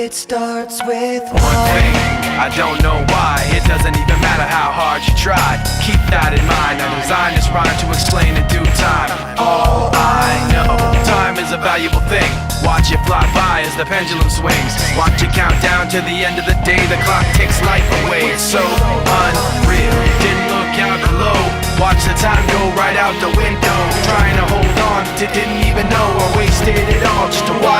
It starts with one thing, I don't know why. It doesn't even matter how hard you try. Keep that in mind. I designed this rhyme to explain in due time. All I know, time is a valuable thing. Watch it fly by as the pendulum swings. Watch it count down to the end of the day. The clock takes life away. It's so unreal. Didn't look out below. Watch the time go right out the window. Trying to hold on, didn't even know or wasted it all just to watch.